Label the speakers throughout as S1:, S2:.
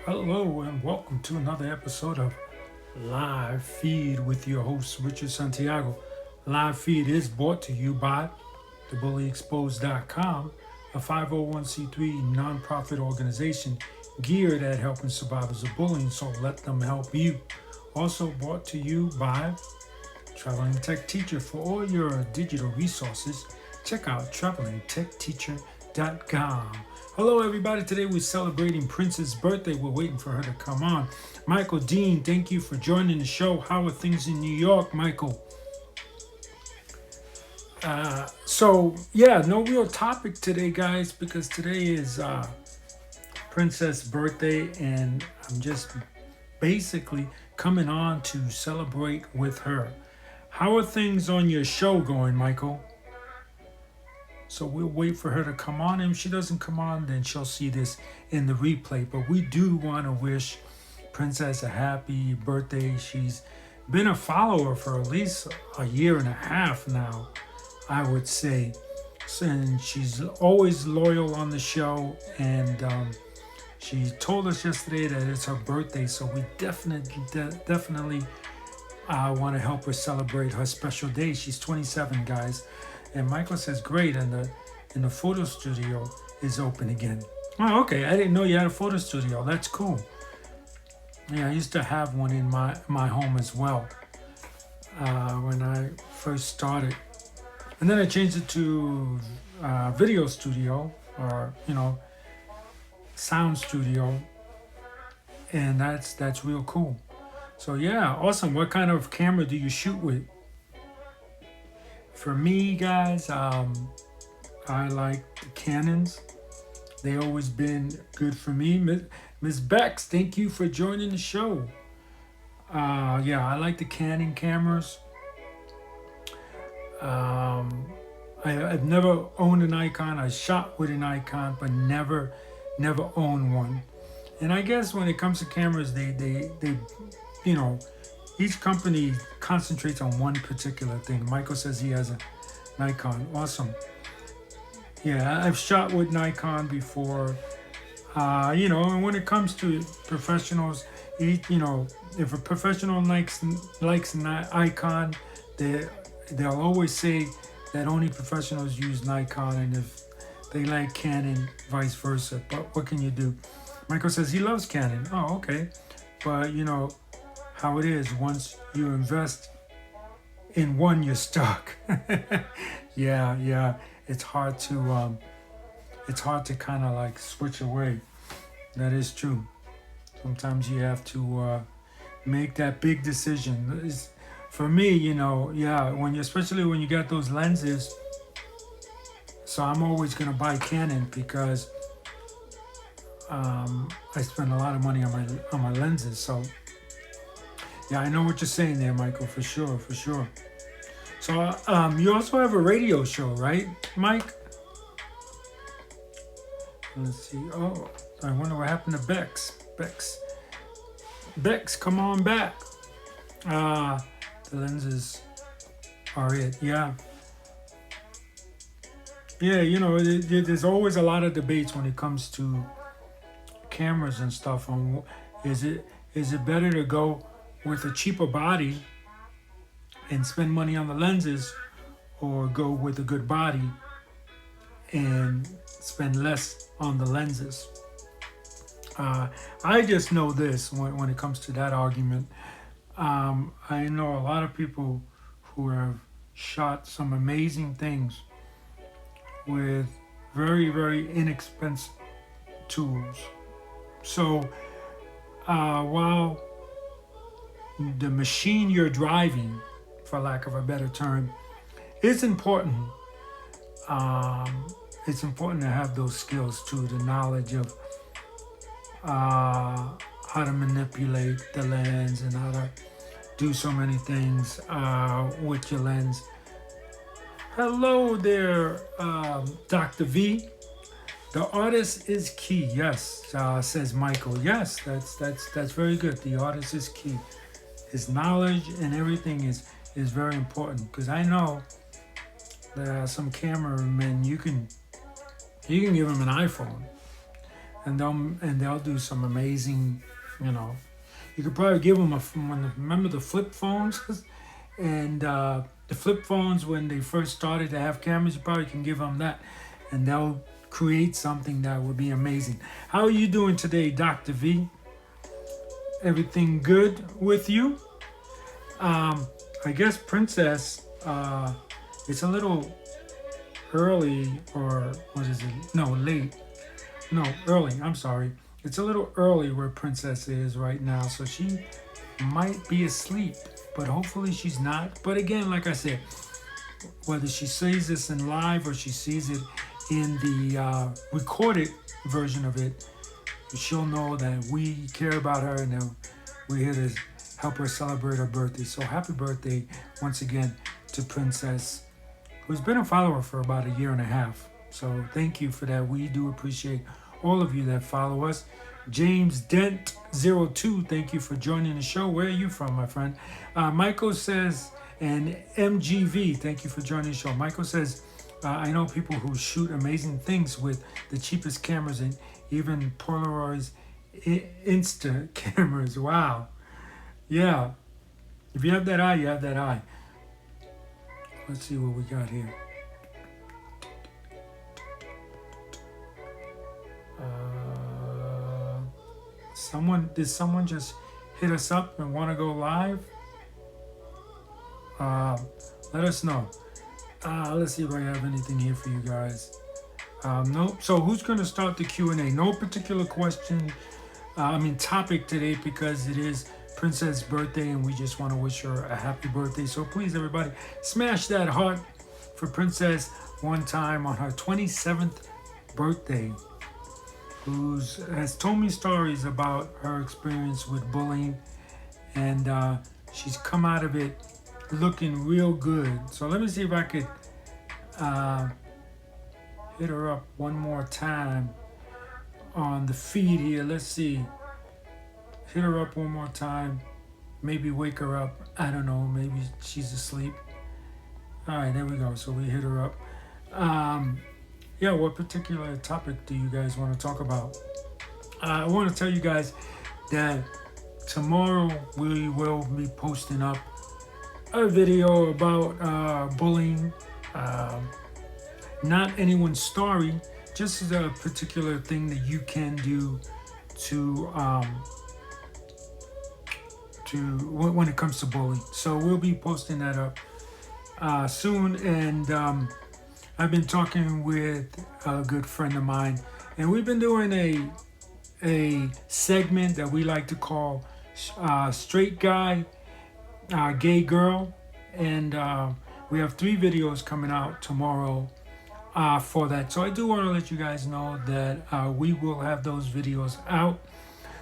S1: Hello and welcome to another episode of Live Feed with your host Richard Santiago. Live Feed is brought to you by thebullyexposed.com, a 501c3 nonprofit organization geared at helping survivors of bullying, so let them help you. Also brought to you by Traveling Tech Teacher. For all your digital resources, check out travelingtechteacher.com. Hello, everybody. Today we're celebrating Prince's birthday. We're waiting for her to come on. Michael Dean, thank you for joining the show. How are things in New York, Michael? No real topic today, guys, because today is Princess' birthday, and I'm just basically coming on to celebrate with her. How are things on your show going, Michael? So we'll wait for her to come on. And if she doesn't come on, then she'll see this in the replay. But we do want to wish Princess a happy birthday. She's been a follower for at least a year and a half now, I would say. And she's always loyal on the show. And she told us yesterday that it's her birthday. So we definitely want to help her celebrate her special day. She's 27, guys. And Michael says, great, and the photo studio is open again. Oh, okay. I didn't know you had a photo studio. That's cool. Yeah, I used to have one in my home as well when I first started. And then I changed it to video studio or, sound studio. And that's real cool. So, yeah, awesome. What kind of camera do you shoot with? For me, guys, I like the Canons. They always been good for me. Miss Bex, thank you for joining the show. I like the Canon cameras. I've never owned an Nikon. I shot with an Nikon, but never owned one. And I guess when it comes to cameras, they each company concentrates on one particular thing. Michael says he has a Nikon. Awesome. Yeah, I've shot with Nikon before. And when it comes to professionals, if a professional likes an icon, they'll always say that only professionals use Nikon, and if they like Canon, vice versa. But what can you do? Michael says he loves Canon. Oh, okay. But how it is, once you invest in one, you're stuck. yeah, it's hard to kind of like switch away. That is true. Sometimes you have to make that big decision. For me, especially when you got those lenses. So I'm always gonna buy Canon because I spend a lot of money on my lenses. So yeah, I know what you're saying there, Michael, for sure. So you also have a radio show, right, Mike? Let's see. Oh, I wonder what happened to Bex. Bex, come on back. The lenses are it. Yeah, there's always a lot of debates when it comes to cameras and stuff. On is it better to go with a cheaper body and spend money on the lenses, or go with a good body and spend less on the lenses? I just know this when it comes to that argument. I know a lot of people who have shot some amazing things with very, very inexpensive tools. So while the machine you're driving, for lack of a better term, is important, it's important to have those skills too, the knowledge of how to manipulate the lens and how to do so many things with your lens. Hello there, Dr. V. The artist is key. Yes, says Michael. Yes, that's very good. The artist is key. His knowledge and everything is very important, because I know there are some cameramen you can give them an iPhone and they'll do some amazing, you know. You could probably give them remember the flip phones, and the flip phones when they first started to have cameras. You probably can give them that, and they'll create something that would be amazing. How are you doing today, Dr. V? Everything good with you? I guess Princess, it's a little early, or what is it? No, late. No, early. I'm sorry. It's a little early where Princess is right now, so she might be asleep, but hopefully she's not. But again, like I said, whether she sees this in live or she sees it in the recorded version of it, she'll know that we care about her and that we're here to help her celebrate her birthday. So happy birthday once again to Princess, who's been a follower for about a year and a half. So thank you for that. We do appreciate all of you that follow us. James Dent 02, thank you for joining the show. Where are you from, my friend? Michael says, and MGV, thank you for joining the show. Michael says, I know people who shoot amazing things with the cheapest cameras and even Polaroid's Insta cameras. Wow. Yeah. If you have that eye, you have that eye. Let's see what we got here. Did someone just hit us up and want to go live? Let us know. Let's see if I have anything here for you guys. Nope. So who's going to start the Q&A? No particular question, topic today, because it is Princess' birthday and we just want to wish her a happy birthday. So please, everybody, smash that heart for Princess one time on her 27th birthday, who has told me stories about her experience with bullying, and she's come out of it looking real good. So let me see if I could hit her up one more time on the feed here. Let's see. Hit her up one more time. Maybe wake her up. I don't know. Maybe she's asleep. All right, there we go. So we hit her up. Yeah, what particular topic do you guys want to talk about? I want to tell you guys that tomorrow we will be posting up a video about bullying. Not anyone's story, just a particular thing that you can do to when it comes to bullying. So we'll be posting that up soon, and I've been talking with a good friend of mine, and we've been doing a segment that we like to call Straight Guy, Gay Girl, and we have 3 videos coming out tomorrow for that. So I do want to let you guys know that we will have those videos out.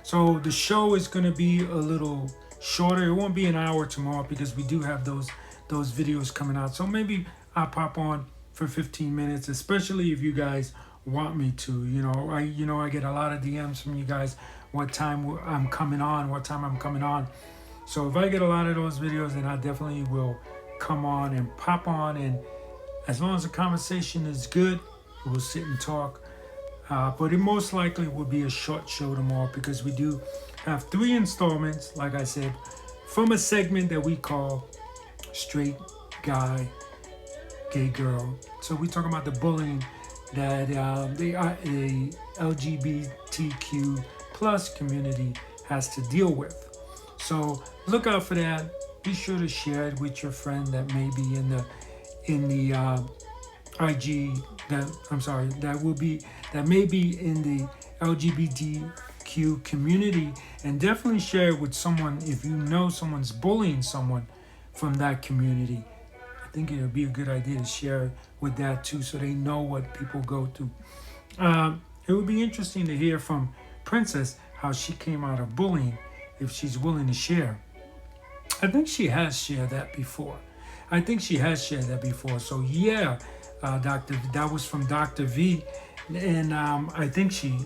S1: So the show is going to be a little shorter. It won't be an hour tomorrow because we do have those videos coming out. So maybe I'll pop on for 15 minutes, especially if you guys want me to. I get a lot of DMs from you guys what time I'm coming on. So if I get a lot of those videos, then I definitely will come on and pop on, and as long as the conversation is good, we'll sit and talk. But it most likely will be a short show tomorrow because we do have 3 installments, like I said, from a segment that we call Straight Guy, Gay Girl. So we talk about the bullying that the LGBTQ plus community has to deal with. So look out for that. Be sure to share it with your friend that may be in the IG that may be in the LGBTQ community, and definitely share it with someone if you know someone's bullying someone from that community. I think it would be a good idea to share with that too, so they know what people go through. It would be interesting to hear from Princess how she came out of bullying, if she's willing to share. I think she has shared that before. So yeah, that was from Dr. V, and I think she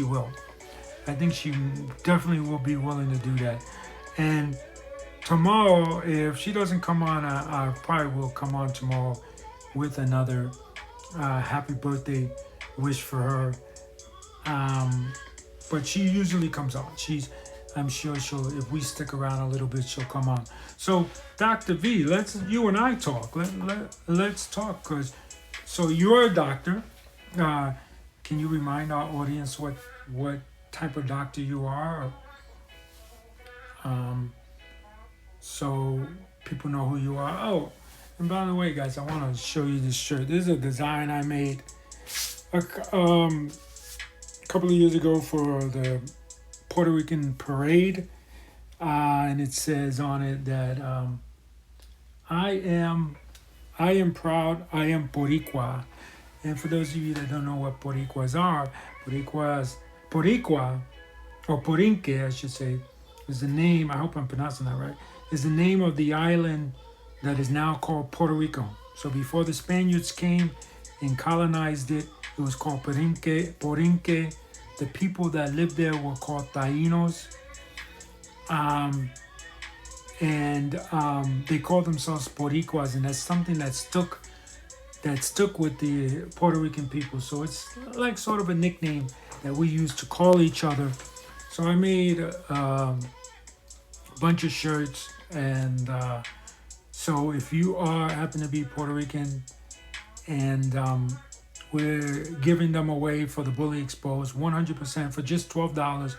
S1: will. I think she definitely will be willing to do that. And tomorrow, if she doesn't come on, I probably will come on tomorrow with another happy birthday wish for her. Um, but she usually comes on. I'm sure if we stick around a little bit, she'll come on. So, Dr. V, you and I talk. Let's talk, so you're a doctor. Uh, can you remind our audience what type of doctor you are? Um, so people know who you are. Oh, and by the way, guys, I want to show you this shirt. This is a design I made a couple of years ago for the Puerto Rican parade, and it says on it that I am proud. I am Boricua. And for those of you that don't know what Boricuas are, Boricua, or Porinque, I should say, is the name. I hope I'm pronouncing that right. Is the name of the island that is now called Puerto Rico. So before the Spaniards came and colonized it, it was called Porinque. The people that lived there were called Taínos. They called themselves Boricuas, and that's something that stuck with the Puerto Rican people. So it's like sort of a nickname that we use to call each other. So I made a bunch of shirts, and so if you happen to be Puerto Rican, and we're giving them away for the Bully Exposed, 100% for just $12.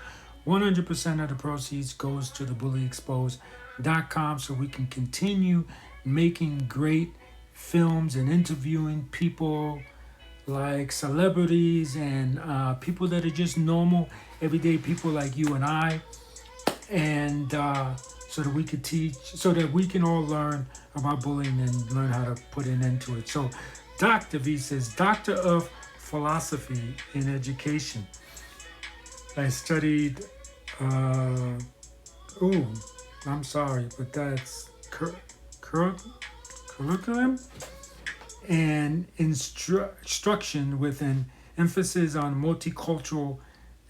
S1: 100% of the proceeds goes to the bullyexposed.com, so we can continue making great films and interviewing people like celebrities and people that are just normal, everyday people like you and I, and so that we could teach, so that we can all learn about bullying and learn how to put an end to it. So Dr. V says, Doctor of Philosophy in Education. I studied, I'm sorry, but that's curriculum and instruction with an emphasis on multicultural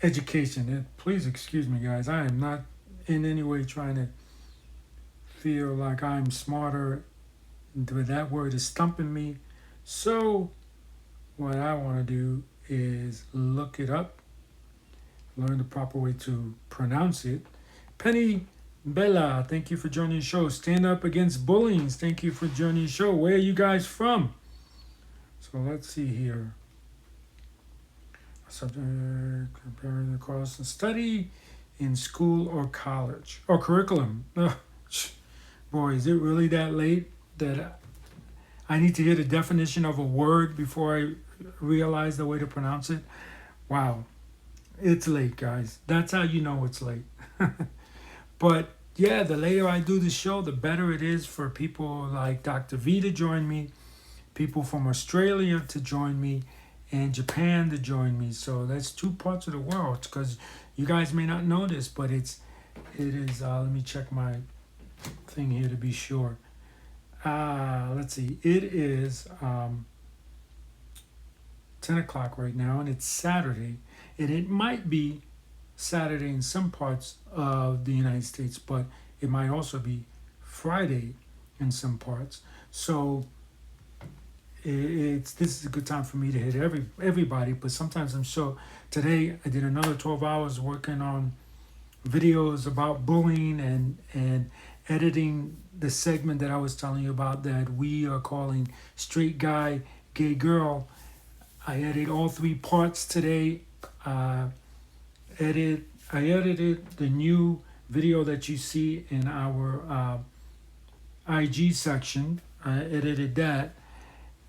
S1: education. And please excuse me, guys. I am not in any way trying to feel like I'm smarter, but that word is stumping me. So what I want to do is look it up, learn the proper way to pronounce it. Penny Bella, thank you for joining the show. Stand Up Against Bullying, thank you for joining the show. Where are you guys from? So let's see here. Subject, comparing the course and study in school or college or curriculum. Boy, is it really that late that I need to hear the definition of a word before I realize the way to pronounce it? Wow, it's late, guys. That's how you know it's late. But yeah, the later I do the show, the better it is for people like Dr. V to join me, people from Australia to join me, and Japan to join me. So that's two parts of the world, because you guys may not know this, but it is, let me check my thing here to be sure. Let's see, it is 10 o'clock right now, and it's Saturday, and it might be Saturday in some parts of the United States, but it might also be Friday in some parts. So this is a good time for me to hit everybody, but sometimes I'm sure today I did another 12 hours working on videos about bullying and editing the segment that I was telling you about that we are calling Straight Guy, Gay Girl. I edited all 3 parts today. I edited the new video that you see in our IG section. I edited that.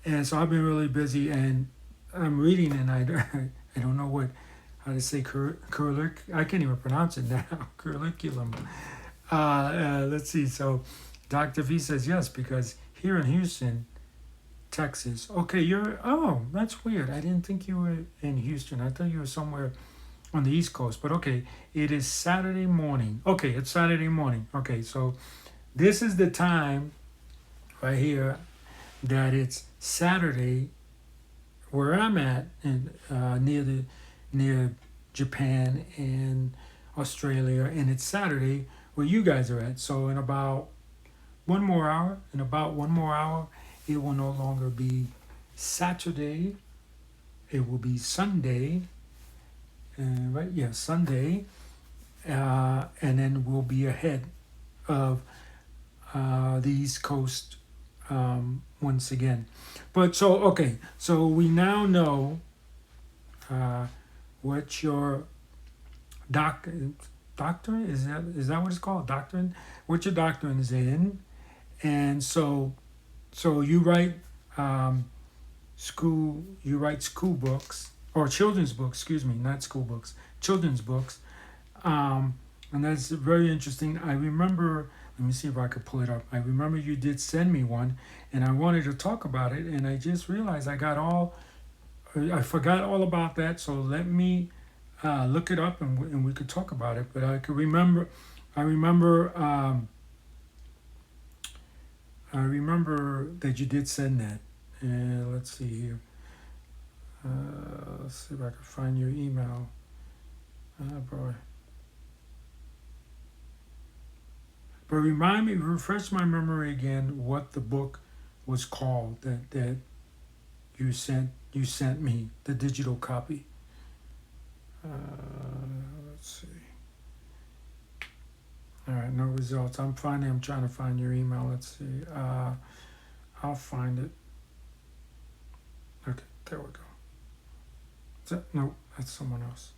S1: And so I've been really busy, and I'm reading, and I don't know how to say curriculum. I can't even pronounce it now. Curriculum. Let's see. So Dr. V says yes, because here in Houston, Texas. Okay, that's weird. I didn't think you were in Houston. I thought you were somewhere on the East Coast. But okay, it is Saturday morning. Okay, it's Saturday morning. Okay, so this is the time right here that it's Saturday where I'm at, in near Japan and Australia, and it's Saturday where you guys are at. So in about one more hour, it will no longer be Saturday. It will be Sunday, right? Yeah, Sunday, and then we'll be ahead of the East Coast once again. But so okay, so we now know uh, what your doc doctrine is that what it's called, doctrine? What your doctrine is in, and so you write school books or children's books, excuse me, not school books, children's books, um, and that's very interesting. I remember. Let me see if I could pull it up. I remember you did send me one, and I wanted to talk about it, and I just realized I forgot all about that. So let me look it up, and we could talk about it. But I could remember. I remember. I remember that you did send that. And let's see here. Let's see if I can find your email. Boy. But refresh my memory again what the book was called that you sent me, the digital copy. Let's see. All right, no results. I'm trying to find your email. Let's see. I'll find it. Okay, there we go. No, that's someone else.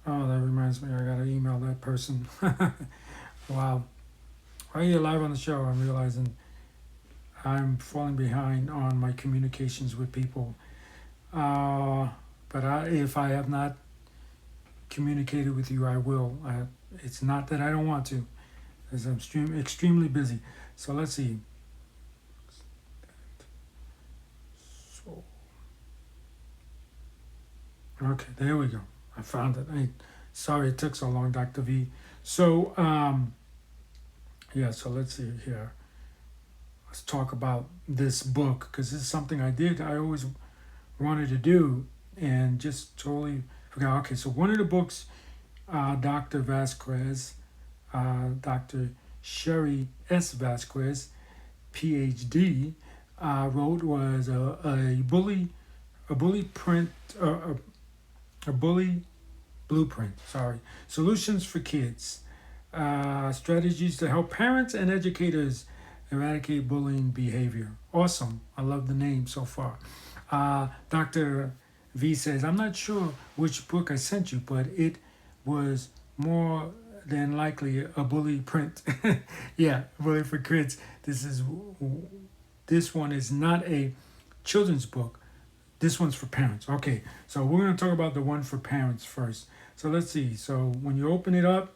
S1: Oh, that reminds me. I gotta email that person. Wow. While you're live on the show, I'm realizing I'm falling behind on my communications with people. But if I have not communicated with you, I will. It's not that I don't want to, because I'm extremely busy. So let's see. So, okay, there we go. I found it. Sorry it took so long, Dr. V. So, yeah, so let's see here. Let's talk about this book, because this is something I always wanted to do and just totally forgot. Okay, so one of the books Dr. Vasquez, Dr. Cherrye S. Vasquez, PhD, wrote was a bully blueprint. Sorry, solutions for kids, strategies to help parents and educators eradicate bullying behavior. Awesome. I love the name so far. Dr. V says, I'm not sure which book I sent you, but it was more than likely a bully print. Yeah, bully for kids. This one is not a children's book. This one's for parents. Okay, so we're going to talk about the one for parents first. So let's see. So when you open it up,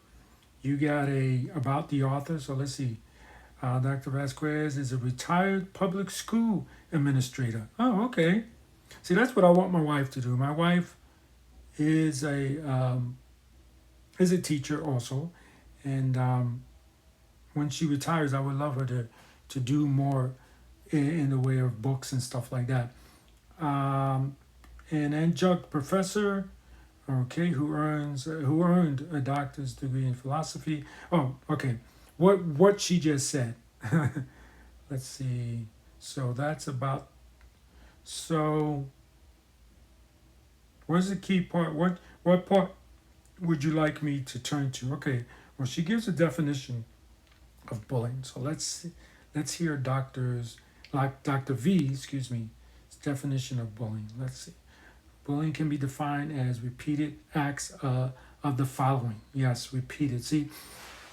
S1: you got about the author. So let's see. Dr. Vasquez is a retired public school administrator. Oh, okay. See, that's what I want my wife to do. My wife is a teacher also, and when she retires, I would love her to do more in the way of books and stuff like that. An adjunct professor, okay, who earned a doctor's degree in philosophy. Oh, okay. What she just said. Let's see. So that's about. So where's the key part? What part would you like me to turn to? Okay. Well, she gives a definition of bullying. So let's hear Dr. V, excuse me, definition of bullying. Let's see. Bullying can be defined as repeated acts of the following. Yes, repeated. See,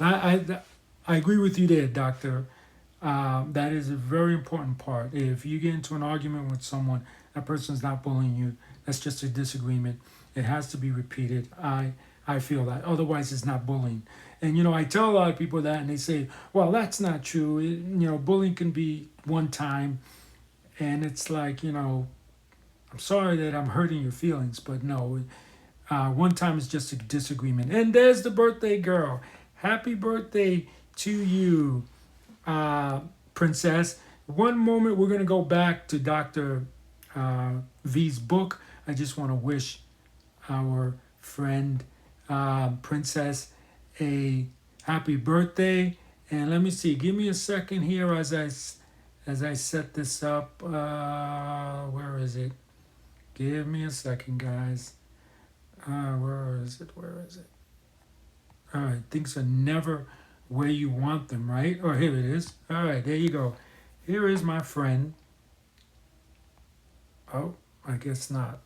S1: I agree with you there, Doctor. That is a very important part. If you get into an argument with someone, that person's not bullying you. That's just a disagreement. It has to be repeated. I feel that. Otherwise, it's not bullying. And, I tell a lot of people that, and they say, well, that's not true. Bullying can be one time. And it's like, I'm sorry that I'm hurting your feelings, but no. One time is just a disagreement. And there's the birthday girl. Happy birthday to you, Princess. One moment, we're going to go back to Dr. V's book. I just want to wish our friend Princess a happy birthday. And let me see. Give me a second here as I set this up. Where is it? Give me a second, guys. Where is it? Where is it? All right, things are never where you want them, right? Oh, here it is. All right, there you go. Here is my friend. Oh, I guess not.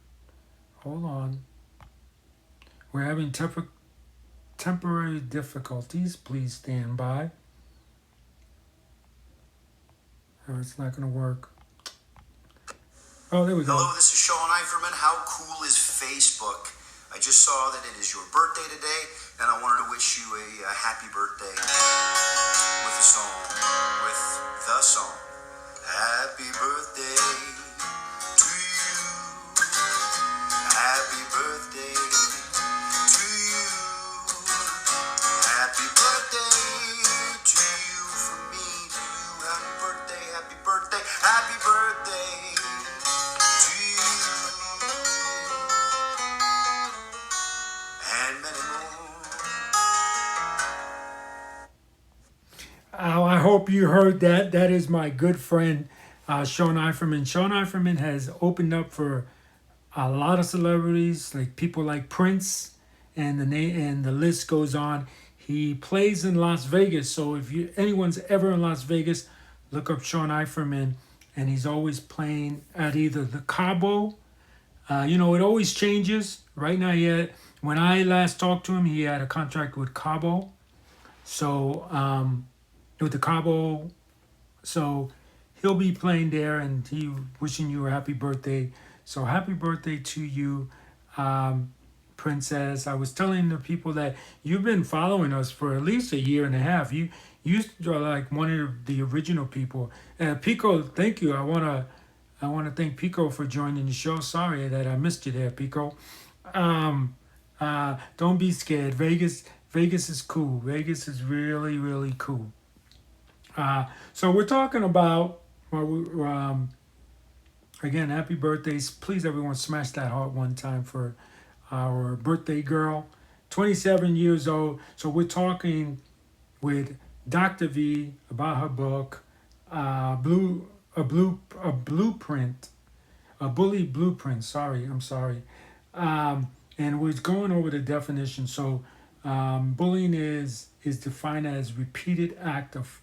S1: Hold on. We're having temporary difficulties. Please stand by. Oh, it's not going to work. Oh, there we go.
S2: Hello, this is Sean Eiferman. How cool is Facebook? I just saw that it is your birthday today, and I wanted to wish you a happy birthday with a song, with the song. Happy birthday to you. Happy birthday to you. Happy birthday to you from me to you. Happy birthday, happy birthday, happy birthday to you. And many more.
S1: I hope you heard that. That is my good friend, Sean Eiferman. Sean Eiferman has opened up for a lot of celebrities, like people like Prince, and the list goes on. He plays in Las Vegas, so if anyone's ever in Las Vegas, look up Sean Eiferman, and he's always playing at either the Cabo. It always changes. Right now, when I last talked to him, he had a contract with Cabo, so with the Cabo, so he'll be playing there, and he wishing you a happy birthday. So happy birthday to you, Princess. I was telling the people that you've been following us for at least a year and a half. You are like one of the original people. Pico, thank you. I wanna thank Pico for joining the show. Sorry that I missed you there, Pico. Don't be scared. Vegas is cool. Vegas is really really cool. So we're talking about again, happy birthdays. Please, everyone, smash that heart one time for our birthday girl, 27 years old. So we're talking with Dr. V about her book, a blueprint, a bully blueprint. Sorry, I'm sorry. And we're going over the definition. So bullying is defined as repeated act of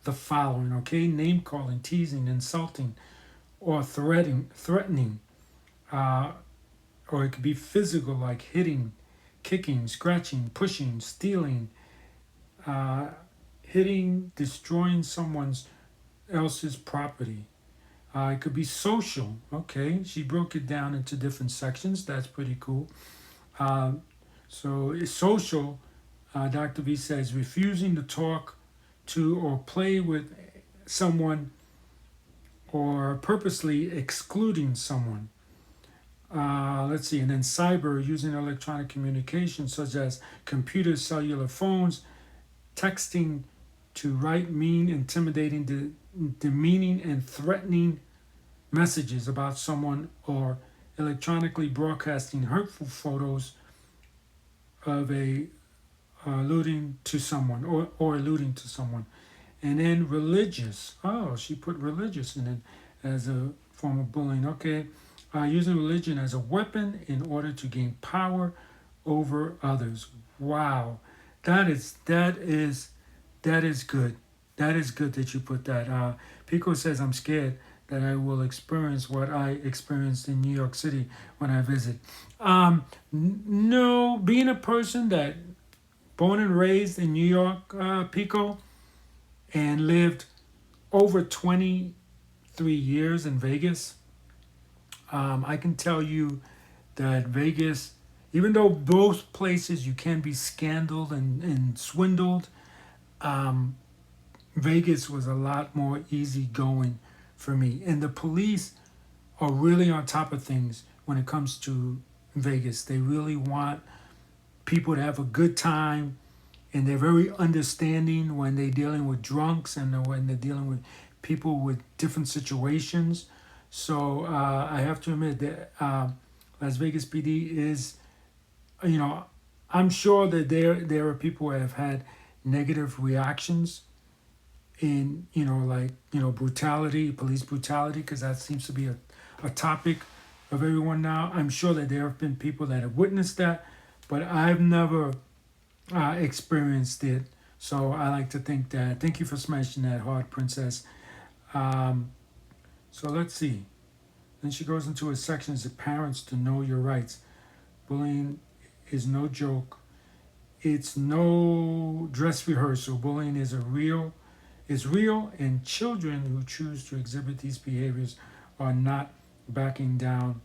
S1: the following. Okay, name calling, teasing, insulting, or threatening, or it could be physical, like hitting, kicking, scratching, pushing, stealing, hitting, destroying someone else's property. It could be social. Okay, she broke it down into different sections. That's pretty cool. So it's social. Dr. V says refusing to talk to or play with someone, or purposely excluding someone. Let's see, and then cyber, using electronic communication such as computers, cellular phones, texting to write mean, intimidating, demeaning, and threatening messages about someone, or electronically broadcasting hurtful photos of alluding to someone, or alluding to someone. And then religious. Oh, she put religious in it as a form of bullying. Okay, using religion as a weapon in order to gain power over others. Wow, that is good. That is good that you put that. Pico says, I'm scared that I will experience what I experienced in New York City when I visit. No, being a person that born and raised in New York, Pico, and lived over 23 years in Vegas, I can tell you that Vegas, even though both places you can be scandaled and swindled, Vegas was a lot more easygoing for me. And the police are really on top of things when it comes to Vegas. They really want people to have a good time, and they're very understanding when they're dealing with drunks and when they're dealing with people with different situations. So I have to admit that Las Vegas PD is, I'm sure that there are people who have had negative reactions in, brutality, police brutality, because that seems to be a topic of everyone now. I'm sure that there have been people that have witnessed that, but I've never experienced it. So I like to think that. Thank you for smashing that heart, Princess. Um, so let's see. Then she goes into a section as parents to know your rights. Bullying is no joke. It's no dress rehearsal. Bullying is real, and children who choose to exhibit these behaviors are not backing down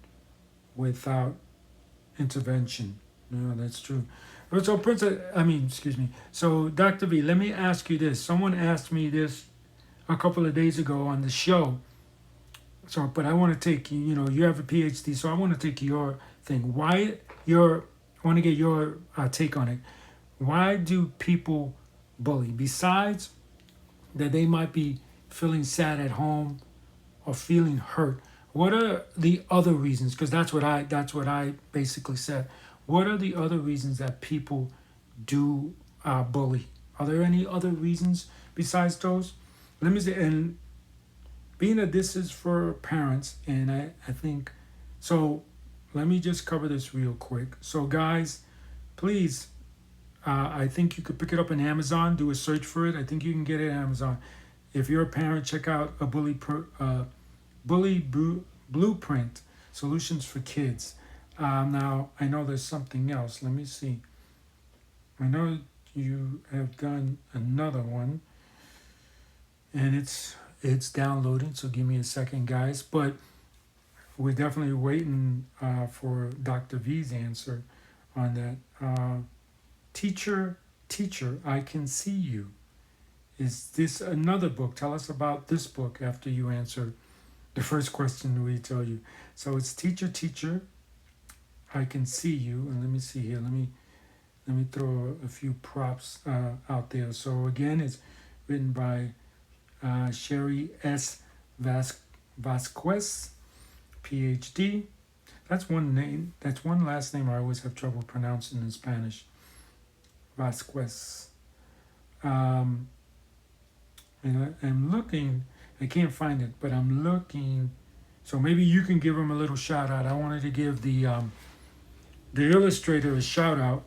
S1: without intervention. No, that's true. So, Princess, excuse me. So, Dr. V, let me ask you this. Someone asked me this a couple of days ago on the show. So, but I want to take you have a PhD, so I want to take your thing. I want to get your take on it. Why do people bully? Besides that they might be feeling sad at home or feeling hurt, what are the other reasons? Because that's what I basically said. What are the other reasons that people do bully? Are there any other reasons besides those? Let me say, and being that this is for parents, and I think so. Let me just cover this real quick. So, guys, please, I think you could pick it up on Amazon. Do a search for it. I think you can get it on Amazon. If you're a parent, check out a blueprint solutions for kids. Now, I know there's something else. Let me see. I know you have done another one, and it's downloading. So give me a second, guys. But we're definitely waiting for Dr. V's answer on that. Teacher, I can see you. Is this another book? Tell us about this book after you answer the first question we tell you. So it's teacher, I can see you. And let me see here. Let me throw a few props out there. So again, it's written by Cherrye S. Vasquez, PhD. That's one name. That's one last name I always have trouble pronouncing in Spanish. Vasquez. And I'm looking. I can't find it, but I'm looking. So maybe you can give him a little shout out. I wanted to give the illustrator a shout out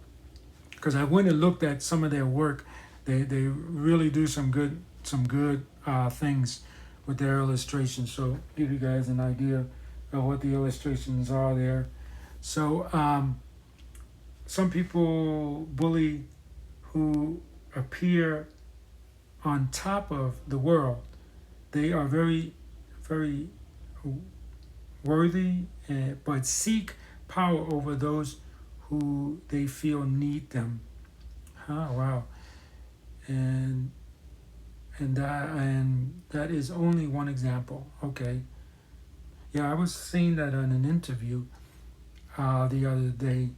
S1: because I went and looked at some of their work. They really do some good things with their illustrations. So give you guys an idea of what the illustrations are there. So some people bully who appear on top of the world. They are very, very worthy, but seek power over those who they feel need them. Wow. And that is only one example. Okay. Yeah, I was saying that in an interview the other day.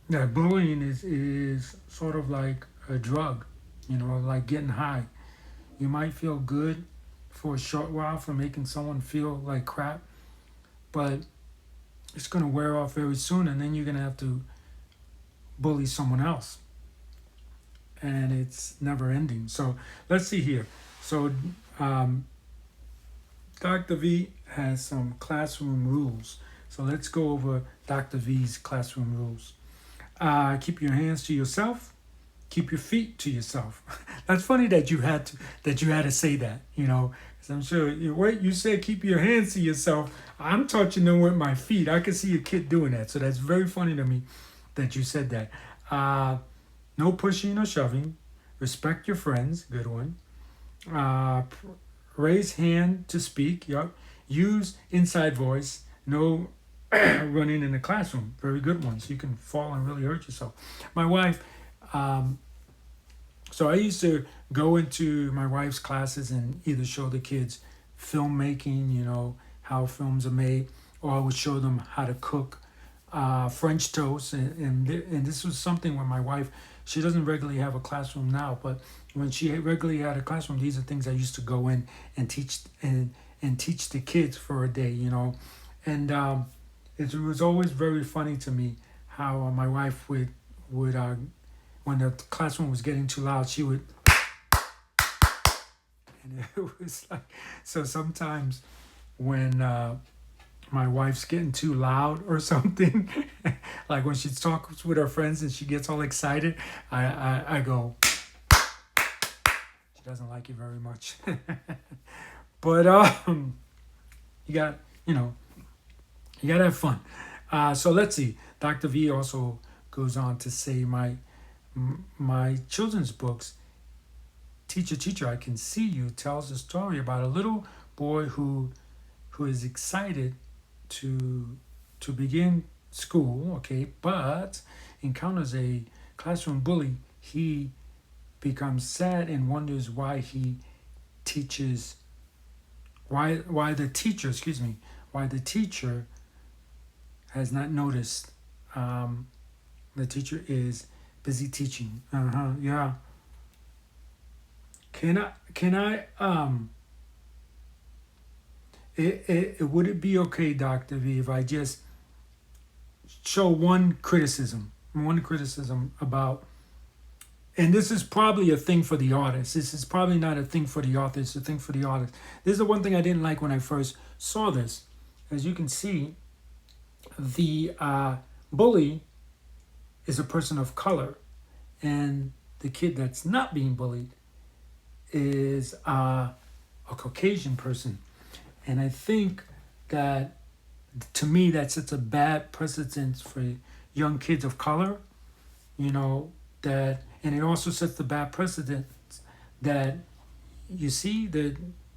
S1: That bullying is sort of like a drug, like getting high. You might feel good for a short while for making someone feel like crap, but it's going to wear off very soon, and then you're going to have to bully someone else. And it's never ending. So let's see here. So Dr. V has some classroom rules. So let's go over Dr. V's classroom rules. Keep your hands to yourself. Keep your feet to yourself. That's funny that you had to say that, because I'm sure you said keep your hands to yourself. I'm touching them with my feet. I can see a kid doing that, so that's very funny to me that you said that. No pushing or shoving. Respect your friends. Good one. Raise hand to speak. Yup. Use inside voice. No running in the classroom. Very good one. So you can fall and really hurt yourself. My wife. So I used to go into my wife's classes and either show the kids filmmaking, how films are made, or I would show them how to cook French toast. And this was something when my wife, she doesn't regularly have a classroom now, but when she regularly had a classroom, these are things I used to go in and teach and teach the kids for a day, And it was always very funny to me how my wife would when the classroom was getting too loud, she would, and it was like, so sometimes when my wife's getting too loud or something. Like when she talks with her friends and she gets all excited, I go, she doesn't like it very much. But you got, you know, you gotta have fun. So let's see. Dr. V also goes on to say my children's books, Teacher, I Can See You, tells a story about a little boy who is excited to begin school, okay, but encounters a classroom bully. He becomes sad and wonders why he teaches why the teacher, why the teacher has not noticed. The teacher is busy teaching. Yeah. Would it be okay, Dr. V, if I just show one criticism about, and this is probably a thing for the artist. This is probably not a thing for the author. It's a thing for the artist. This is the one thing I didn't like when I first saw this. As you can see, the bully is a person of color, and the kid that's not being bullied is a Caucasian person. And I think that, to me, that sets a bad precedent for young kids of color, that, and it also sets the bad precedent that you see that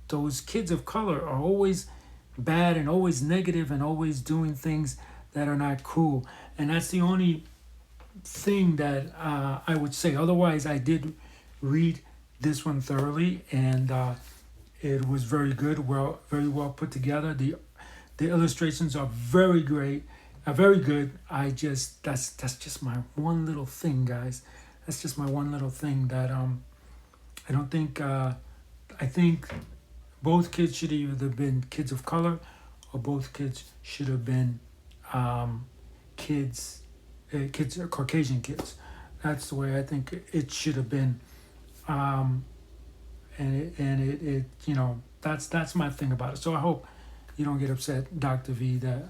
S1: those kids of color are always bad and always negative and always doing things that are not cool. And that's the only thing that I would say. Otherwise, I did read this one thoroughly, and it was very good, very well put together. The illustrations are very great, very good. That's just my one little thing, guys. That's just my one little thing that I don't think I think both kids should have either been kids of color, or both kids should have been Caucasian kids. That's the way I think it should have been. And that's my thing about it. So I hope you don't get upset, Dr. V, that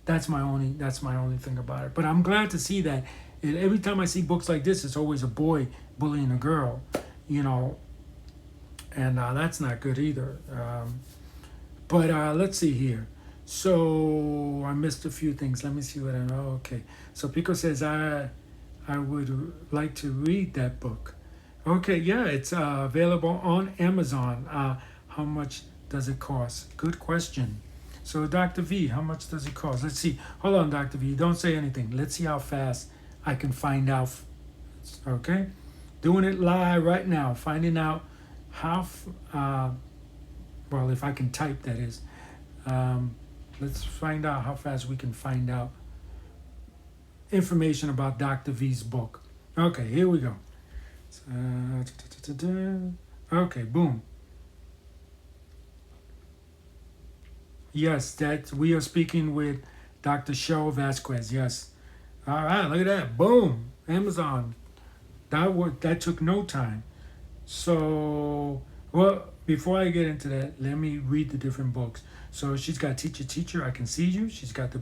S1: that's my only thing about it. But I'm glad to see that every time I see books like this, it's always a boy bullying a girl, and that's not good either. But let's see here. So I missed a few things. Let me see what I know. Okay. So Pico says I would like to read that book. Okay, yeah, it's available on Amazon. How much does it cost? Good question. So Dr. V, how much does it cost? Let's see. Hold on, Dr. V. Don't say anything. Let's see how fast I can find out. Okay? Doing it live right now. Finding out how, well, if I can type, that is. Let's find out how fast we can find out information about Dr. V's book. Okay, here we go. Okay, boom. Yes, that we are speaking with Dr. Cherrye Vasquez. Yes. All right, look at that. Boom. Amazon. That took no time. So, well, before I get into that, let me read the different books. So she's got Teacher, I Can See You. She's got A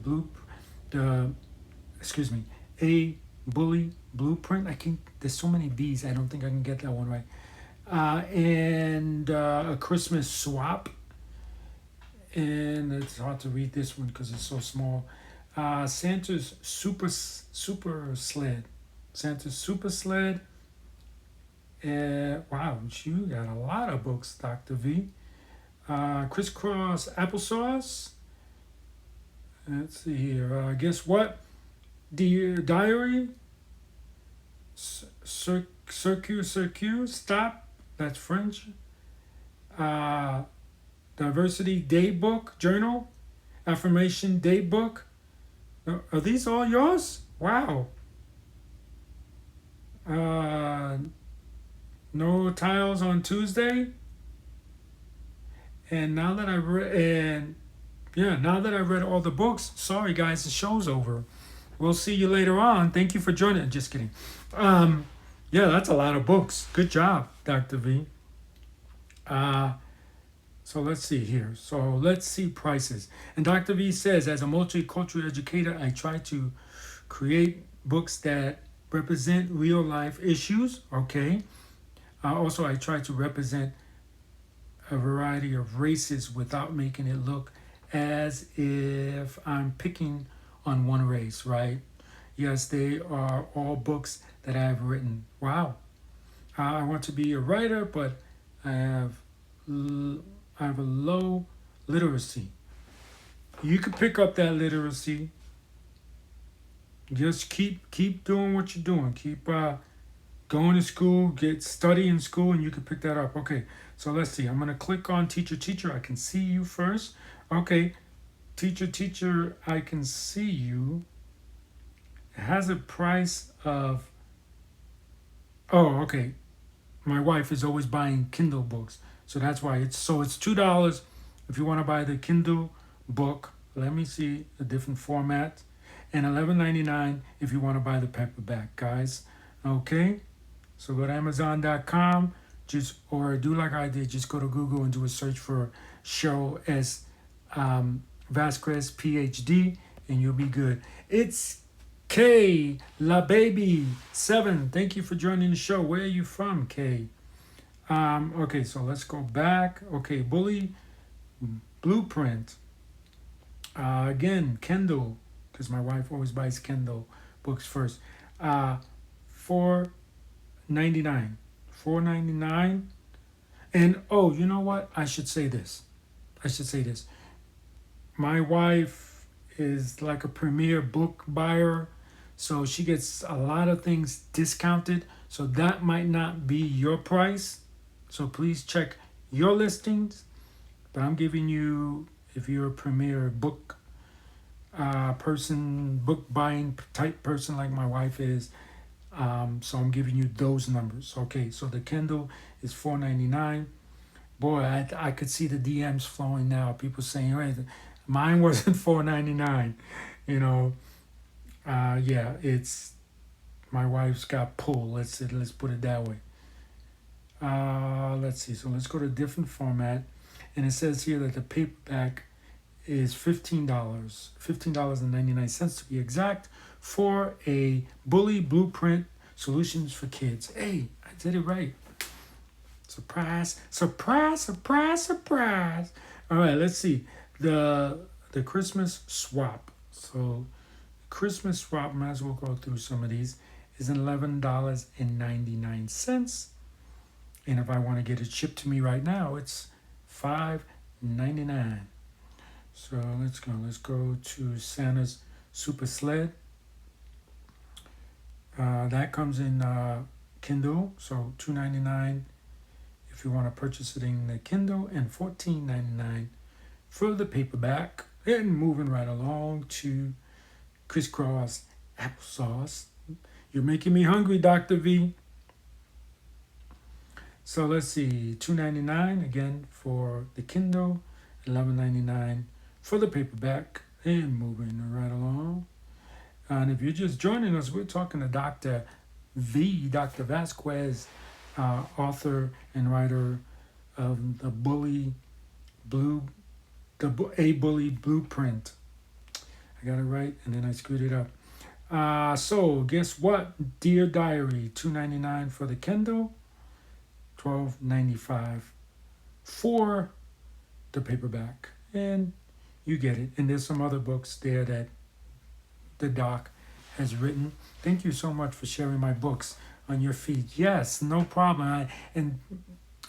S1: Bully Blueprint. There's so many B's, I don't think I can get that one right. And A Christmas Swap. And it's hard to read this one because it's so small. Santa's Super Sled. Santa's Super Sled. Wow, you got a lot of books, Dr. V. Crisscross Applesauce. Let's see here. Guess what? Dear Diary. Circuit. Stop. That's French. Diversity Daybook Journal. Affirmation Daybook. Are these all yours? Wow. No Tiles on Tuesday. And now that I read all the books, sorry guys, the show's over. We'll see you later on. Thank you for joining. Just kidding. Yeah, that's a lot of books. Good job, Dr. V. So let's see here. So let's see prices. And Dr. V says, as a multicultural educator, I try to create books that represent real life issues. Okay. Also, I try to represent a variety of races without making it look as if I'm picking on one race, right? Yes, they are all books that I have written. Wow. I want to be a writer, but I have I have a low literacy. You can pick up that literacy. Just keep doing what you're doing. Keep going to school, get study in school, and you can pick that up. Okay, so let's see. I'm gonna click on teacher. I can see you first. Okay, teacher. I can see you. It has a price of. Oh, okay. My wife is always buying Kindle books, so that's why it's $2 if you want to buy the Kindle book. Let me see the different formats, and $11.99 if you want to buy the paperback, guys. Okay, so go to Amazon.com, or do like I did, just go to Google and do a search for Cherrye S. Vasquez PhD, and you'll be good. It's K La Baby 7. Thank you for joining the show. Where are you from, K? Okay, so let's go back. Okay, Bully Blueprint. Again, Kindle, because my wife always buys Kindle books first. $4.99. $4.99. And oh, you know what? I should say this. My wife is like a premier book buyer, so she gets a lot of things discounted. So that might not be your price. So please check your listings. But I'm giving you, if you're a premier book person, book buying type person like my wife is, so I'm giving you those numbers. Okay, so the Kindle is $4.99. Boy, I could see the DMs flowing now. People saying, hey, mine wasn't $4.99. You know, yeah, it's my wife's got pull. Let's put it that way. Let's see. So let's go to a different format, and it says here that the paperback is $15.99 to be exact, for a Bully Blueprint Solutions for Kids. Hey, I did it right. Surprise. All right, let's see. The Christmas swap. So Christmas swap, might as well go through some of these, is $11.99. And if I want to get it shipped to me right now, it's $5.99. So let's go to Santa's Super Sled. That comes in Kindle, so $2.99 if you want to purchase it in the Kindle, and $14.99 for the paperback. And moving right along to Crisscross Applesauce. You're making me hungry, Dr. V. So let's see, $2.99 again for the Kindle, $11.99 for the paperback, and moving right along. And if you're just joining us, we're talking to Dr. Vasquez, author and writer of A Bully Blueprint. I got it right, and then I screwed it up. So guess what? Dear Diary, $2.99 for the Kindle, $12.95 for the paperback, and you get it. And there's some other books there that the doc has written. Thank you so much for sharing my books on your feed. Yes, no problem.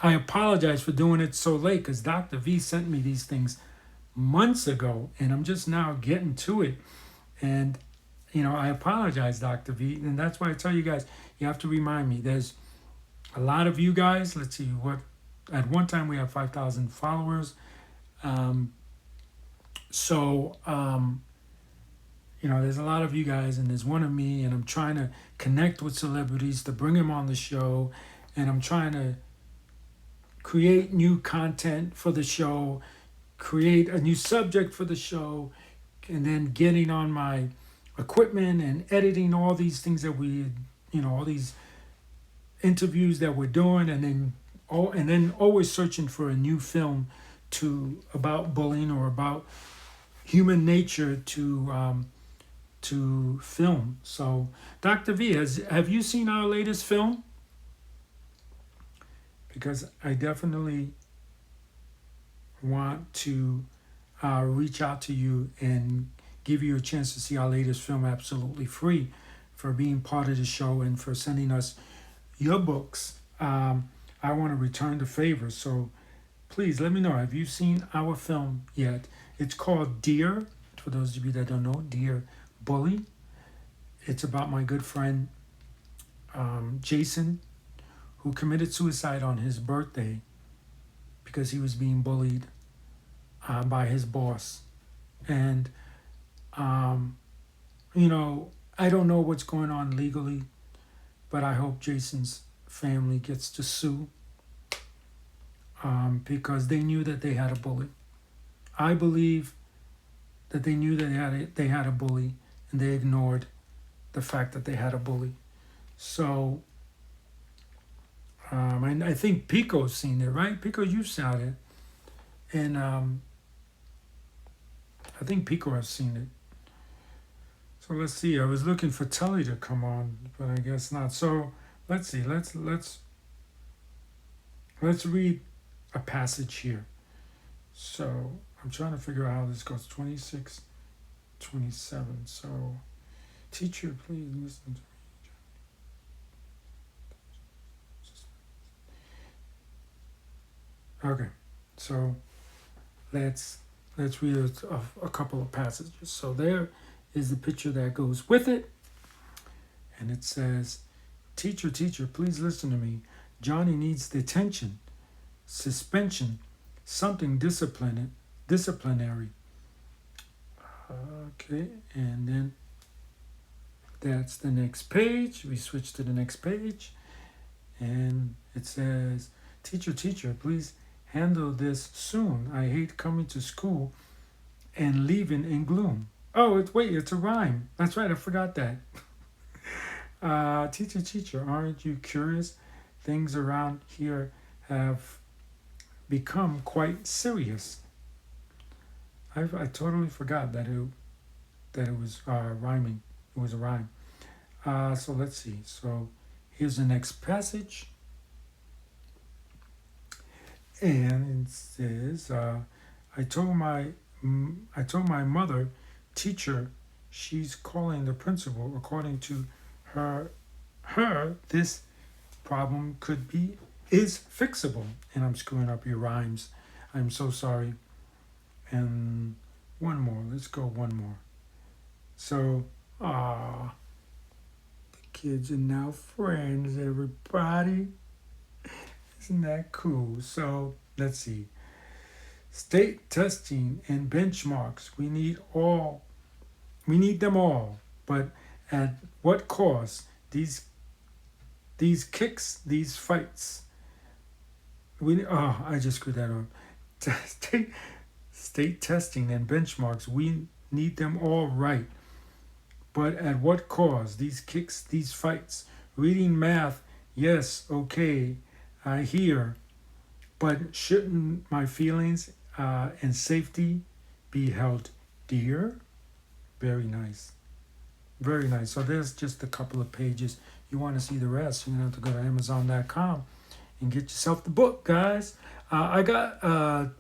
S1: I apologize for doing it so late, because Dr. V sent me these things months ago, and I'm just now getting to it. And I apologize, Dr. V, and that's why I tell you guys, you have to remind me. There's a lot of you guys. Let's see, what at one time we have 5,000 followers. There's a lot of you guys, and there's one of me, and I'm trying to connect with celebrities to bring them on the show, and I'm trying to create new content for the show, create a new subject for the show, and then getting on my equipment and editing all these things that all these interviews that we're doing, and then always searching for a new film to about bullying or about human nature to film. So, Dr. V, have you seen our latest film? Because I definitely want to reach out to you and give you a chance to see our latest film absolutely free, for being part of the show and for sending us your books. I want to return the favor. So please let me know. Have you seen our film yet? It's called Dear. For those of you that don't know, Dear Bully. It's about my good friend Jason, who committed suicide on his birthday because he was being bullied by his boss. And, you know, I don't know what's going on legally, but I hope Jason's family gets to sue because they knew that they had a bully. I believe that they knew that they had a bully, and they ignored the fact that they had a bully. So I think Pico's seen it, right? Pico, you've seen it. And I think Pico has seen it. So let's see. I was looking for Telly to come on, but I guess not. So let's see. Let's read a passage here. So I'm trying to figure out how this goes. 26, 27. So teacher, please listen to me. Okay, so let's read a couple of passages. So there is the picture that goes with it, and it says, "Teacher, teacher, please listen to me. Johnny needs detention, suspension, something disciplinary." Okay, and then that's the next page. We switch to the next page, and it says, "Teacher, teacher, please handle this soon. I hate coming to school and leaving in gloom." Oh, it's a rhyme. That's right, I forgot that. Teacher, teacher, aren't you curious? Things around here have become quite serious. I totally forgot that it was rhyming. It was a rhyme. So let's see. So here's the next passage. And it says, I told my mother, teacher, she's calling the principal. According to her, this problem is fixable. And I'm screwing up your rhymes. I'm so sorry. And one more. Let's go one more. So, the kids are now friends, everybody. Isn't that cool? So let's see. State testing and benchmarks. We need them all. But at what cost? These kicks, these fights. I just screwed that up. State testing and benchmarks. We need them all right. But at what cost? These kicks, these fights. Reading math, yes, okay. I hear, but shouldn't my feelings and safety be held dear? Very nice. Very nice. So there's just a couple of pages. You want to see the rest, you're going to have to go to Amazon.com and get yourself the book, guys. I got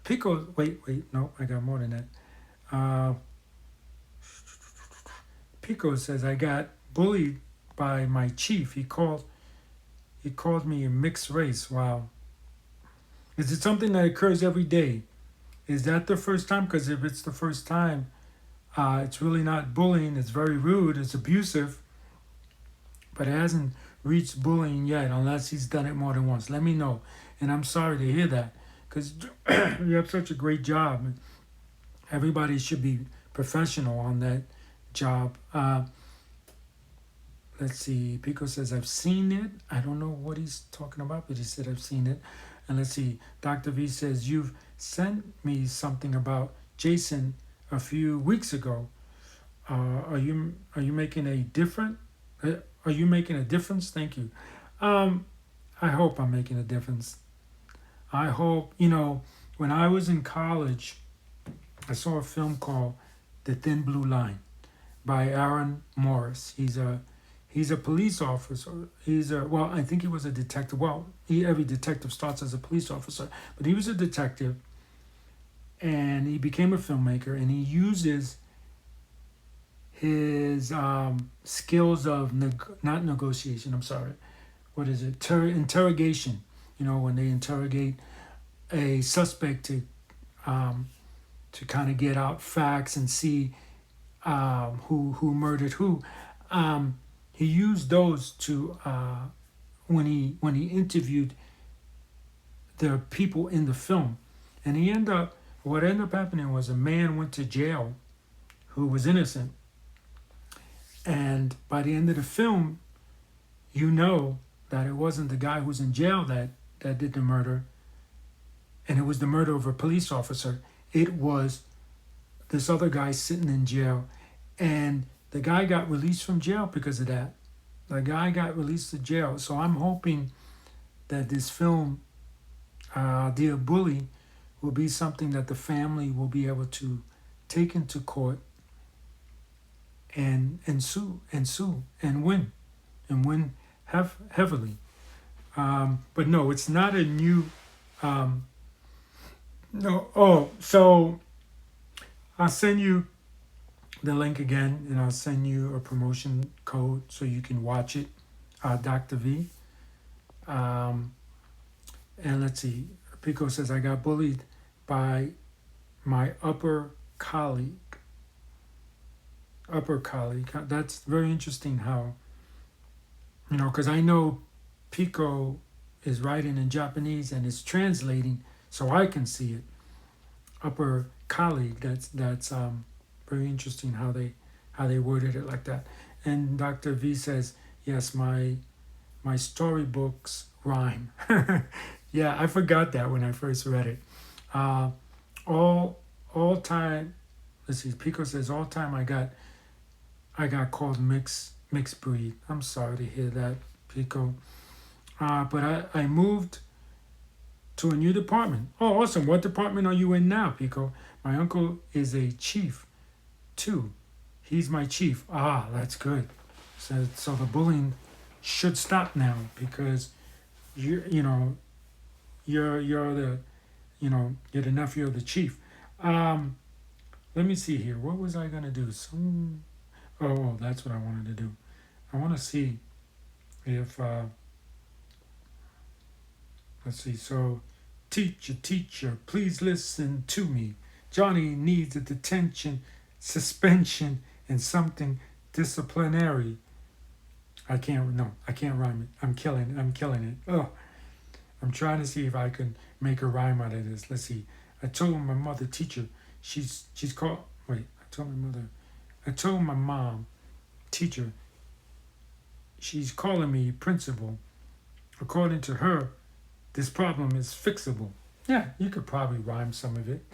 S1: Pico. Wait, no, I got more than that. Pico says, I got bullied by my chief. He called me a mixed race. Wow. Is it something that occurs every day? Is that the first time? Because if it's the first time, it's really not bullying. It's very rude. It's abusive. But it hasn't reached bullying yet unless he's done it more than once. Let me know. And I'm sorry to hear that because you have such a great job. Everybody should be professional on that job. Let's see. Pico says, I've seen it. I don't know what he's talking about, but he said, I've seen it. And let's see. Dr. V says, you've sent me something about Jason a few weeks ago. Are you making a difference? Are you making a difference? Thank you. I hope I'm making a difference. I hope, When I was in college, I saw a film called The Thin Blue Line by Aaron Morris. He's a police officer. I think he was a detective. Well, every detective starts as a police officer, but he was a detective, and he became a filmmaker, and he uses his skills of not negotiation. I'm sorry. What is it? Interrogation. When they interrogate a suspect to kind of get out facts and see who murdered who. He used those to when he interviewed the people in the film, and what ended up happening was a man went to jail who was innocent, and by the end of the film, that it wasn't the guy who's in jail that did the murder, and it was the murder of a police officer. It was this other guy sitting in jail, and the guy got released from jail because of that. The guy got released to jail. So I'm hoping that this film, Dear Bully, will be something that the family will be able to take into court and sue and win heavily. But no, it's not a new. No. Oh, so I'll send you the link again, and I'll send you a promotion code so you can watch it. Dr. V. And let's see. Pico says, I got bullied by my upper colleague. That's very interesting how, because I know Pico is writing in Japanese and is translating so I can see it. Upper colleague. That's very interesting how they worded it like that. And Dr. V says, yes, my storybooks rhyme. Yeah, I forgot that when I first read it. All time. Let's see. Pico says all time I got called mixed breed. I'm sorry to hear that, Pico. But I moved to a new department. Oh, awesome. What department are you in now, Pico? My uncle is a chief, too. He's my chief. Ah, that's good. So the bullying should stop now because you're the nephew of the chief. Let me see here. What was I gonna do? Oh, that's what I wanted to do. I want to see if let's see. So, teacher, please listen to me. Johnny needs a detention, suspension, and something disciplinary. I can't rhyme it. I'm killing it. Oh, I'm trying to see if I can make a rhyme out of this. Let's see. I told my mother, teacher, she's called. Wait, I told my mom, teacher, she's calling me principal. According to her, this problem is fixable. Yeah, you could probably rhyme some of it.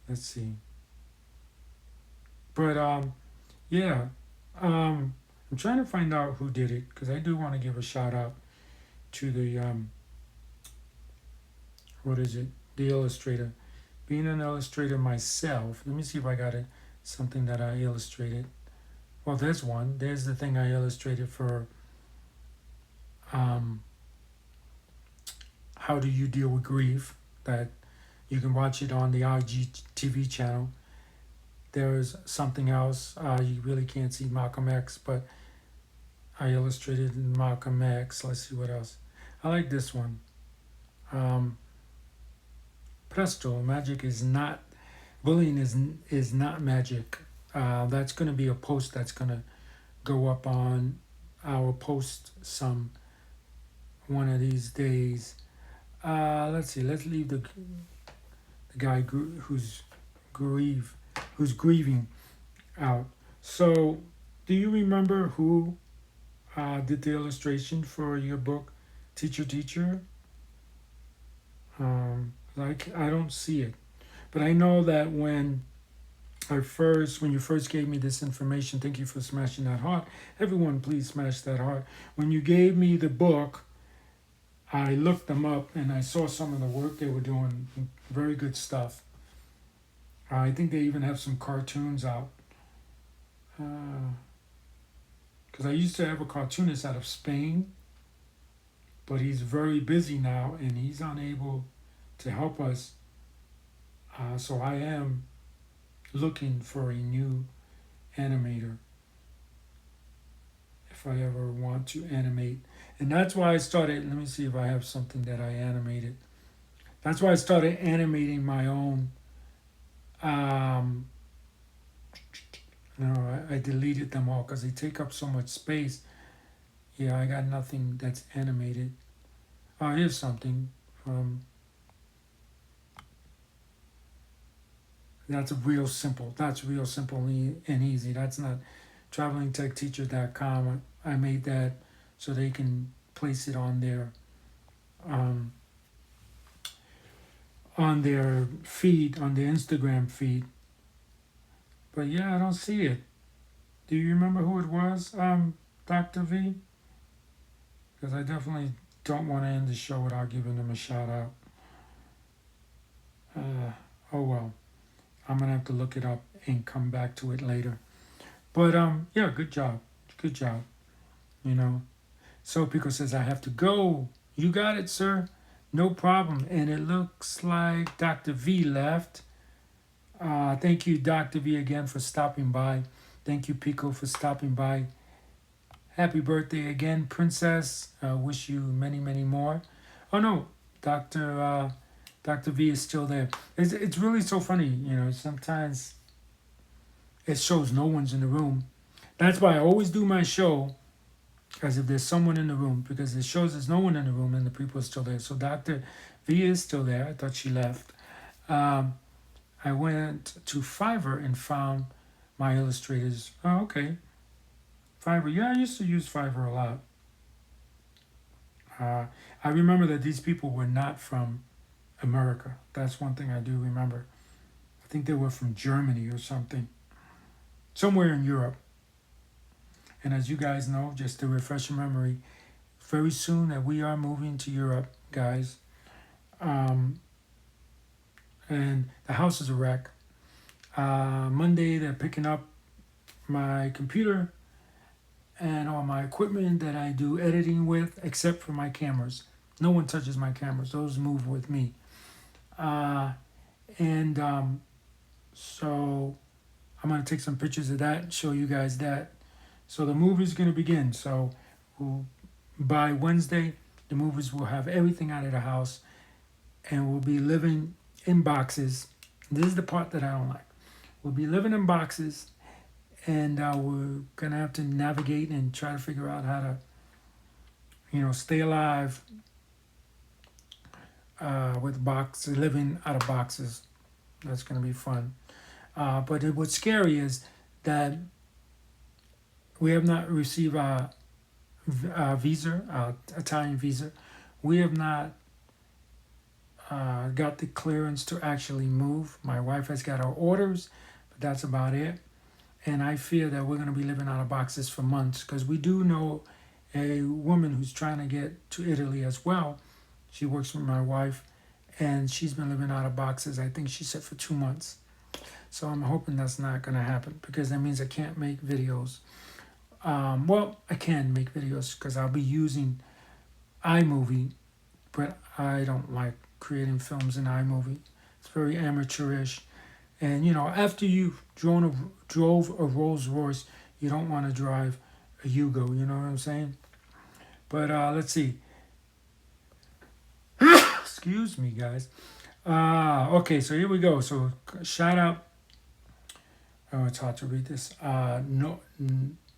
S1: Let's see. But yeah, I'm trying to find out who did it because I do want to give a shout out to the the illustrator. Being an illustrator myself, let me see if I got something that I illustrated. Well, there's one. There's the thing I illustrated for how do you deal with grief, that you can watch it on the IGTV channel. There's something else. You really can't see Malcolm X, but I illustrated Malcolm X. Let's see what else. I like this one. Presto, magic is not, bullying is not magic. That's going to be a post that's going to go up on our post one of these days. Let's see. Let's leave the guy who's grieving out. So, do you remember who did the illustration for your book, Teacher? I don't see it, but I know that when you first gave me this information, thank you for smashing that heart. Everyone, please smash that heart. When you gave me the book, I looked them up and I saw some of the work they were doing. Very good stuff. I think they even have some cartoons out. Because I used to have a cartoonist out of Spain, but he's very busy now and he's unable to help us. So I am looking for a new animator if I ever want to animate. And that's why I started. Let me see if I have something that I animated. That's why I started animating my own. Um, no, I deleted them all because they take up so much space. Yeah, I got nothing that's animated. Oh, here's something from. That's real simple. That's real simple and easy. That's not travelingtechteacher.com. I made that so they can place it um, on their feed, on their Instagram feed. But yeah, I don't see it. Do you remember who it was, Dr. V? Because I definitely don't want to end the show without giving them a shout out. Oh well, I'm gonna have to look it up and come back to it later. But yeah, good job, good job. You know. So Pico says I have to go. You got it, sir. No problem. And it looks like Dr. V left. Thank you, Dr. V, again for stopping by. Thank you, Pico, for stopping by. Happy birthday again, Princess. Wish you many, many more. Oh no, Dr. V is still there. It's really so funny, you know. Sometimes it shows no one's in the room. That's why I always do my show as if there's someone in the room because it shows there's no one in the room and the people are still there. So Dr. V is still there. I thought she left. I went to Fiverr and found my illustrators. Oh, okay. Fiverr. Yeah, I used to use Fiverr a lot. I remember that these people were not from America. That's one thing I do remember. I think they were from Germany or something, somewhere in Europe. And as you guys know, just to refresh your memory, very soon that we are moving to Europe, guys. Um, and the house is a wreck. Monday, they're picking up my computer and all my equipment that I do editing with, except for my cameras. No one touches my cameras; those move with me. Uh, and so I'm gonna take some pictures of that, show you guys that. So the move is gonna begin. So by Wednesday, the movers will have everything out of the house, and we'll be living in boxes. This is the part that I don't like. We'll be living in boxes, and we're gonna have to navigate and try to figure out how to, stay alive with boxes, living out of boxes. That's gonna be fun. But what's scary is that we have not received a visa, Italian visa. We have not got the clearance to actually move. My wife has got our orders, but that's about it. And I fear that we're going to be living out of boxes for months because we do know a woman who's trying to get to Italy as well. She works with my wife, and she's been living out of boxes. I think she said for 2 months. So I'm hoping that's not going to happen because that means I can't make videos. Well, I can make videos because I'll be using iMovie, but I don't like creating films in iMovie. It's very amateurish. And after you've drove a Rolls Royce, you don't want to drive a Yugo. You know what I'm saying? But let's see. Excuse me, guys. Okay, so here we go. So shout out. Oh, it's hard to read this.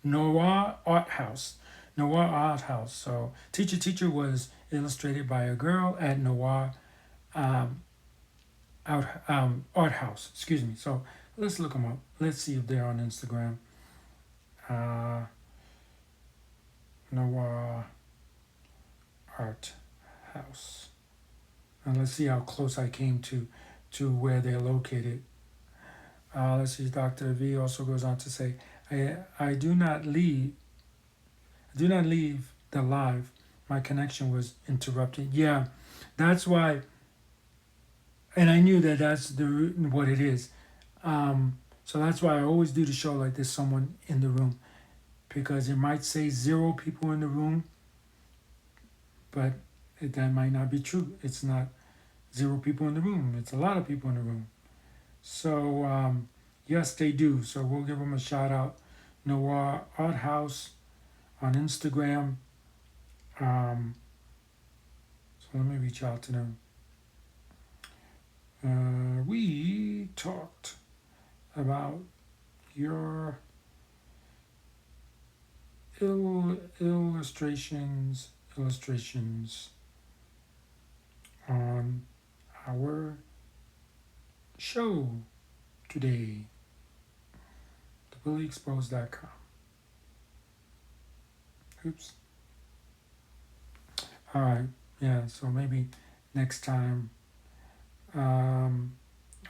S1: Noir Art House. Noir Art House. So Teacher was illustrated by a girl at Noir Art House. Excuse me. So let's look them up. Let's see if they're on Instagram. Noir Art House. And let's see how close I came to where they're located. Let's see. Dr. V also goes on to say, I do not leave the live My connection was interrupted. Yeah, that's why, and I knew that that's what it is. So that's why I always do the show like there's someone in the room, because it might say 0 people in the room, but that might not be true. It's not 0 people in the room. It's a lot of people in the room. So yes, they do. So we'll give them a shout out. Noir Art House on Instagram. So let me reach out to them. We talked about your illustrations on our show today. TheBullyExposed.com. Oops. All right. Yeah. So maybe next time I'll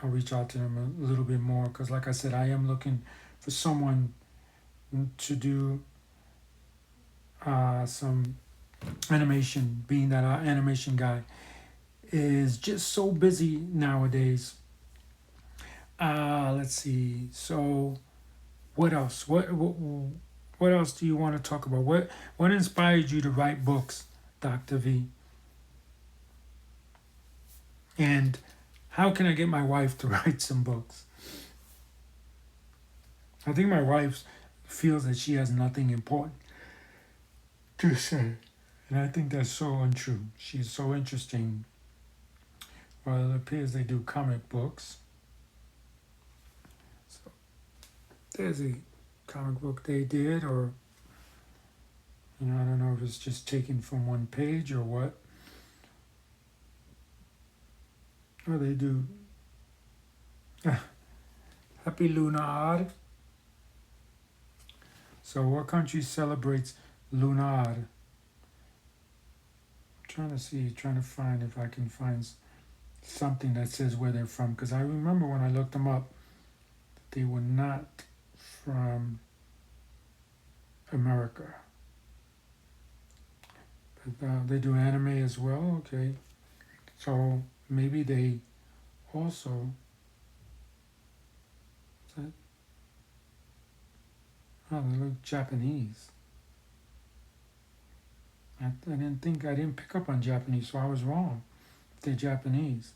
S1: reach out to them a little bit more, because, like I said, I am looking for someone to do some animation, being that our animation guy is just so busy nowadays. Let's see. So, what else? What else do you want to talk about? What inspired you to write books, Dr. V? And how can I get my wife to write some books? I think my wife feels that she has nothing important to say. And I think that's so untrue. She's so interesting. Well, it appears they do comic books. So there's a comic book they did, or, I don't know if it's just taken from one page or what. Oh, they do. Happy Lunard. So what country celebrates Lunard? Trying to find if I can find something that says where they're from, because I remember when I looked them up, they were not from America. But they do anime as well. Okay, so maybe they also. Oh, they look Japanese. I didn't pick up on Japanese, so I was wrong. They're Japanese.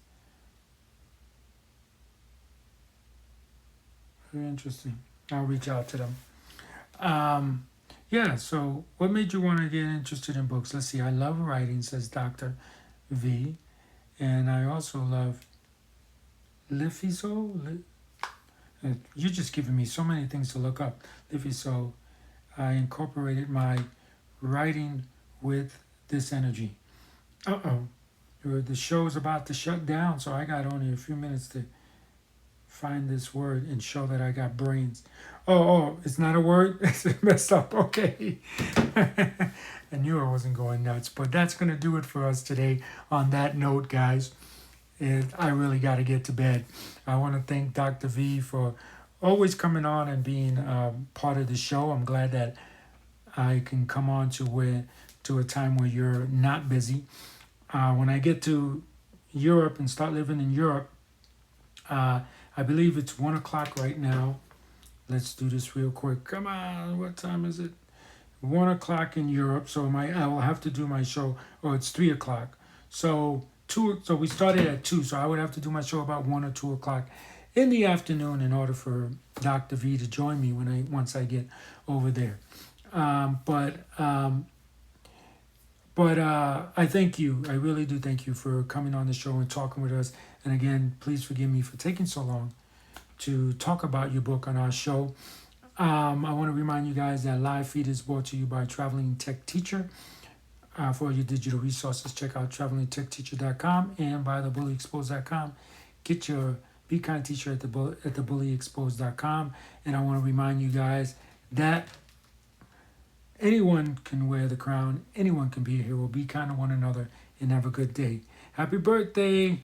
S1: Very interesting. I'll reach out to them. Yeah, so what made you want to get interested in books? Let's see. I love writing, says Dr. V. And I also love Lifiso. You're just giving me so many things to look up. Lifiso. I incorporated my writing with this energy. The show's about to shut down, so I got only a few minutes to find this word and show that I got brains. Oh, it's not a word? It's messed up. Okay. I knew I wasn't going nuts, but that's going to do it for us today. On that note, guys, I really got to get to bed. I want to thank Dr. V for always coming on and being part of the show. I'm glad that I can come on to a time where you're not busy. When I get to Europe and start living in Europe, I believe it's 1 o'clock right now. Let's do this real quick. Come on, what time is it? 1 o'clock in Europe. So I will have to do my show. Oh, it's 3 o'clock. So we started at 2. So I would have to do my show about 1 or 2 o'clock in the afternoon in order for Dr. V to join me once I get over there. But I thank you. I really do thank you for coming on the show and talking with us. And again, please forgive me for taking so long to talk about your book on our show. I want to remind you guys that live feed is brought to you by Traveling Tech Teacher. For all your digital resources, check out travelingtechteacher.com and by thebullyexposed.com. Get your Be Kind t-shirt at thebullyexposed.com. And I want to remind you guys that anyone can wear the crown. Anyone can be a hero. Be kind to one another and have a good day. Happy birthday!